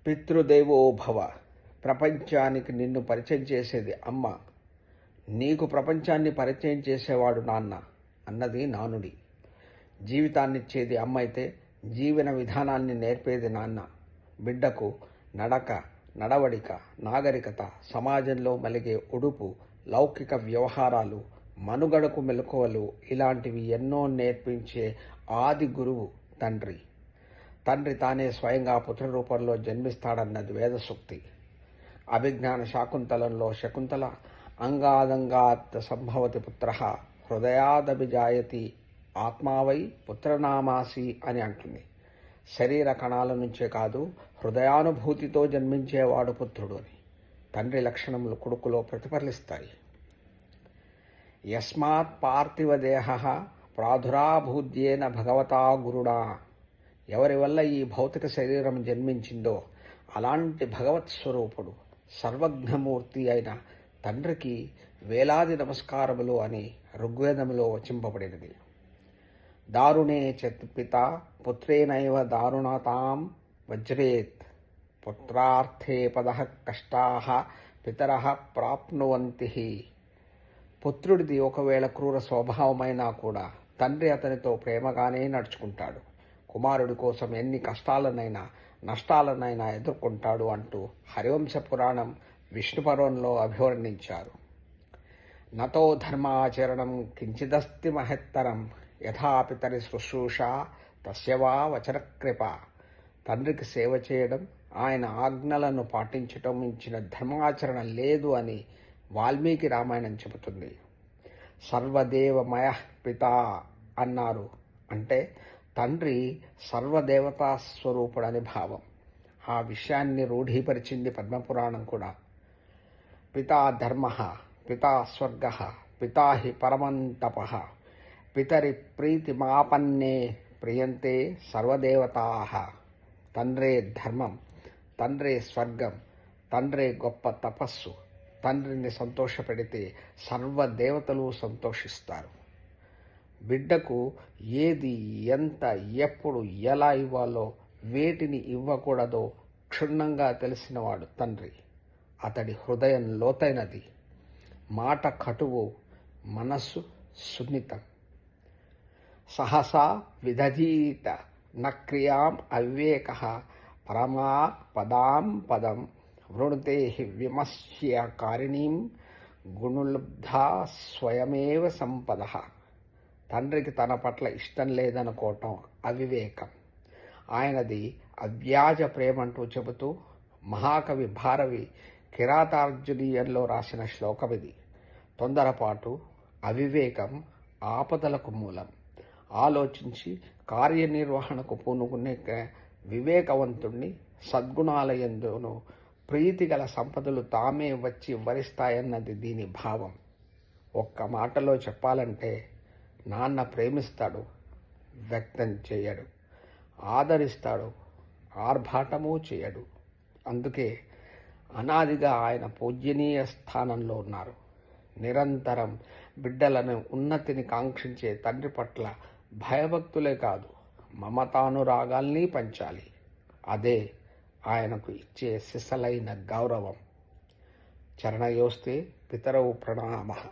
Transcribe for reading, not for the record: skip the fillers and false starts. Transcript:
పితృదేవో భవ. ప్రపంచానికి నిన్ను పరిచయం చేసేది అమ్మ, నీకు ప్రపంచాన్ని పరిచయం చేసేవాడు నాన్న అన్నది నానుడి. జీవితాన్నిచ్చేది అమ్మ అయితే జీవన విధానాన్ని నేర్పేది నాన్న. బిడ్డకు నడక, నడవడిక, నాగరికత, సమాజంలో మలిగే ఉడుపు, లౌకిక వ్యవహారాలు, మనుగడకు మెలకువలు ఇలాంటివి ఎన్నో నేర్పించే ఆది గురువు తండ్రి. తండ్రి తానే స్వయంగా పుత్ర రూపంలో జన్మిస్తాడన్నది వేదసూక్తి. అభిజ్ఞాన శాకుంతలంలో శకుంతల అంగాదంగాత్ సంభవతి పుత్ర హృదయాదభిజాయతి ఆత్మావై పుత్రనామాసి అని అంటుంది. శరీర కణాల నుంచే కాదు, హృదయానుభూతితో జన్మించేవాడు పుత్రుడు అని తండ్రి లక్షణములు కొడుకులో ప్రతిఫలిస్తాయి. యస్మాత్ పార్థివదేహ ప్రాదురాభూద్యేన భగవతా గురుడా. ఎవరి వల్ల ఈ భౌతిక శరీరం జన్మించిందో అలాంటి భగవత్ స్వరూపుడు సర్వజ్ఞమూర్తి అయిన తండ్రికి వేలాది నమస్కారములు అని ఋగ్వేదంలో వచింపబడినది. దారుణే పిత పుత్రేనైవ దారుణతాం వజ్రేత్ పుత్రార్థే పదః కష్టాః పితరః ప్రాప్నువంతి. పుత్రుడిది ఒకవేళ క్రూర స్వభావమైనా కూడా తండ్రి అతనితో ప్రేమగానే నడుచుకుంటాడు. కుమారుడి కోసం ఎన్ని కష్టాలనైనా నష్టాలనైనా ఎదుర్కొంటాడు అంటూ హరివంశ పురాణం విష్ణుపర్వంలో అభివర్ణించారు. నతో ధర్మాచరణం కించిదస్తి మహత్తరం యథా పితరి శుశ్రూష తస్యవా వచనకృప. తండ్రికి సేవ చేయడం, ఆయన ఆజ్ఞలను పాటించటం మించిన ధర్మాచరణ లేదు అని వాల్మీకి రామాయణం చెబుతుంది. సర్వదేవమయ పిత అన్నారు అంటే తండ్రి సర్వదేవతా స్వరూపుడని భావం. ఆ విషయాన్ని రూఢీపరిచింది పద్మపురాణం కూడా. పితా ధర్మ, పితా స్వర్గ, పితా హి పరమంతప, పితరి ప్రీతిమాపన్నే ప్రియంతే సర్వదేవతా. తండ్రే ధర్మం, తండ్రే స్వర్గం, తండ్రే గొప్ప తపస్సు. తండ్రిని సంతోషపెడితే సర్వదేవతలు సంతోషిస్తారు. బిడ్డకు ఏది, ఎంత, ఎప్పుడు, ఎలా ఇవ్వాలో, వేటిని ఇవ్వకూడదో క్షుణ్ణంగా తెలిసినవాడు తండ్రి. అతడి హృదయం లోతైనది, మాట కటువు, మనస్సు సున్నితం. సహసా విదధీత నక్రియాం అవివేక పరమా పదాం పదం వృణుతే విమస్య కారిణీం గుణులబ్ధా స్వయమేవ సంపద. తండ్రికి తన పట్ల ఇష్టం లేదనుకోవటం అవివేకం. ఆయనది అవ్యాజ ప్రేమంటూ చెబుతూ మహాకవి భారవి కిరాతార్జునీయంలో రాసిన శ్లోకమిది. తొందరపాటు, అవివేకం ఆపదలకు మూలం. ఆలోచించి కార్యనిర్వహణకు పూనుకునే వివేకవంతుణ్ణి సద్గుణాలయందును ప్రీతిగల సంపదలు తామే వచ్చి వరిస్తాయన్నది దీని భావం. ఒక్క మాటలో చెప్పాలంటే నాన్న ప్రేమిస్తాడు, వ్యక్తం చేయడు, ఆదరిస్తాడు, ఆర్భాటము చేయడు. అందుకే అనాదిగా ఆయన పూజ్యనీయ స్థానంలో ఉన్నారు. నిరంతరం బిడ్డలను ఉన్నతిని కాంక్షించే తండ్రి పట్ల భయభక్తులే కాదు, మమతానురాగాల్ని పంచాలి. అదే ఆయనకు ఇచ్చే సిసలైన గౌరవం. చరణయోస్తే పితరౌ ప్రణామః.